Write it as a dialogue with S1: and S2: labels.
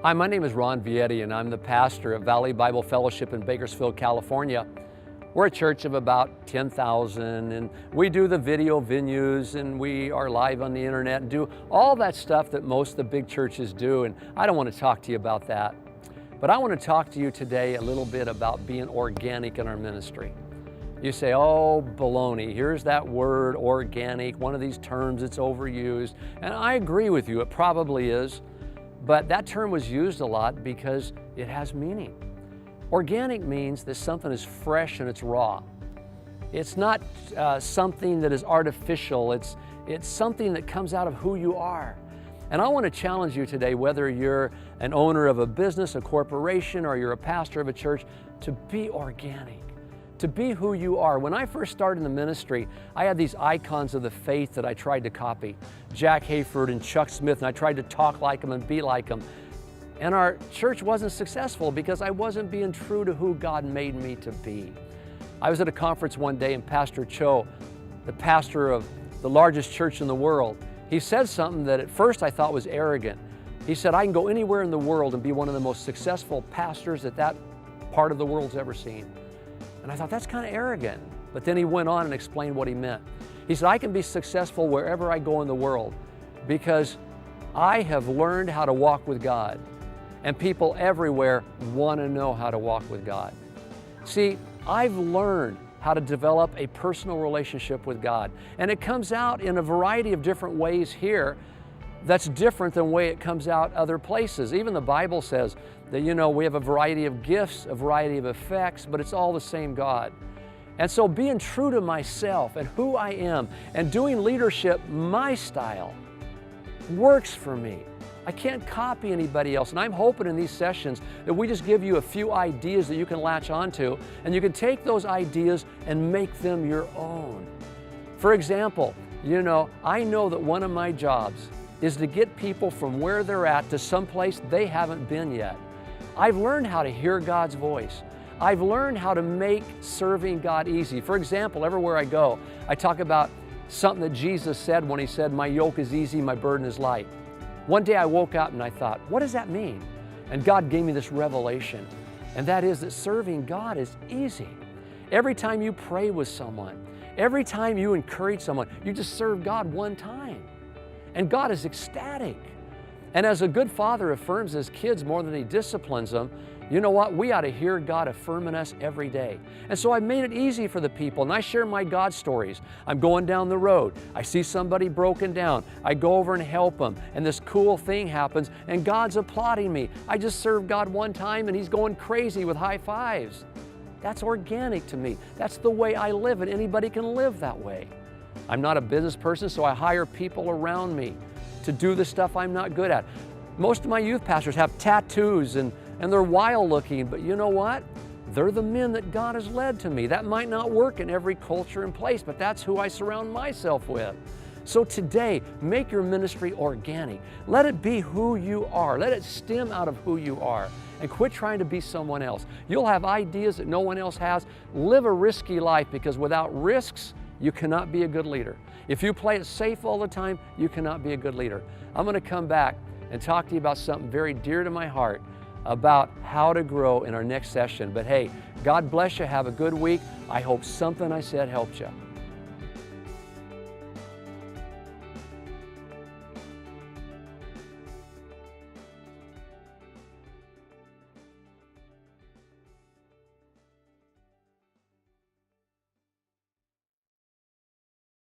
S1: Hi, my name is Ron Vietti, and I'm the pastor of Valley Bible Fellowship in Bakersfield, California. We're a church of about 10,000, and we do the video venues, and we are live on the internet and do all that stuff that most of the big churches do, and I don't want to talk to you about that. But I want to talk to you today a little bit about being organic in our ministry. You say, oh, baloney, here's that word, organic, one of these terms that's overused, and I agree with you, it probably is. But that term was used a lot because it has meaning. Organic means that something is fresh and it's raw. It's not something that is artificial. It's something that comes out of who you are. And I want to challenge you today, whether you're an owner of a business, a corporation, or you're a pastor of a church, to be organic, to be who you are. When I first started in the ministry, I had these icons of the faith that I tried to copy. Jack Hayford and Chuck Smith, and I tried to talk like them and be like them. And our church wasn't successful because I wasn't being true to who God made me to be. I was at a conference one day, and Pastor Cho, the pastor of the largest church in the world, he said something that at first I thought was arrogant. He said, I can go anywhere in the world and be one of the most successful pastors that part of the world's ever seen. And I thought, that's kind of arrogant. But then he went on and explained what he meant. He said, I can be successful wherever I go in the world because I have learned how to walk with God. And people everywhere want to know how to walk with God. See, I've learned how to develop a personal relationship with God. And it comes out in a variety of different ways here that's different than the way it comes out other places. Even the Bible says that, we have a variety of gifts, a variety of effects, but it's all the same God. And so being true to myself and who I am and doing leadership my style works for me. I can't copy anybody else. And I'm hoping in these sessions that we just give you a few ideas that you can latch onto, and you can take those ideas and make them your own. For example, I know that one of my jobs is to get people from where they're at to someplace they haven't been yet. I've learned how to hear God's voice. I've learned how to make serving God easy. For example, everywhere I go, I talk about something that Jesus said when He said, my yoke is easy, my burden is light. One day I woke up and I thought, what does that mean? And God gave me this revelation, and that is that serving God is easy. Every time you pray with someone, every time you encourage someone, you just serve God one time. And God is ecstatic. And as a good father affirms his kids more than he disciplines them, you know what? We ought to hear God affirming us every day. And so I made it easy for the people, and I share my God stories. I'm going down the road. I see somebody broken down. I go over and help them, and this cool thing happens, and God's applauding me. I just served God one time, and He's going crazy with high fives. That's organic to me. That's the way I live, and anybody can live that way. I'm not a business person, so I hire people around me to do the stuff I'm not good at. Most of my youth pastors have tattoos and they're wild looking, but you know what? They're the men that God has led to me. That might not work in every culture and place, but that's who I surround myself with. So today, make your ministry organic. Let it be who you are. Let it stem out of who you are. And quit trying to be someone else. You'll have ideas that no one else has. Live a risky life, because without risks, you cannot be a good leader. If you play it safe all the time, you cannot be a good leader. I'm going to come back and talk to you about something very dear to my heart, about how to grow in our next session. But hey, God bless you. Have a good week. I hope something I said helped you.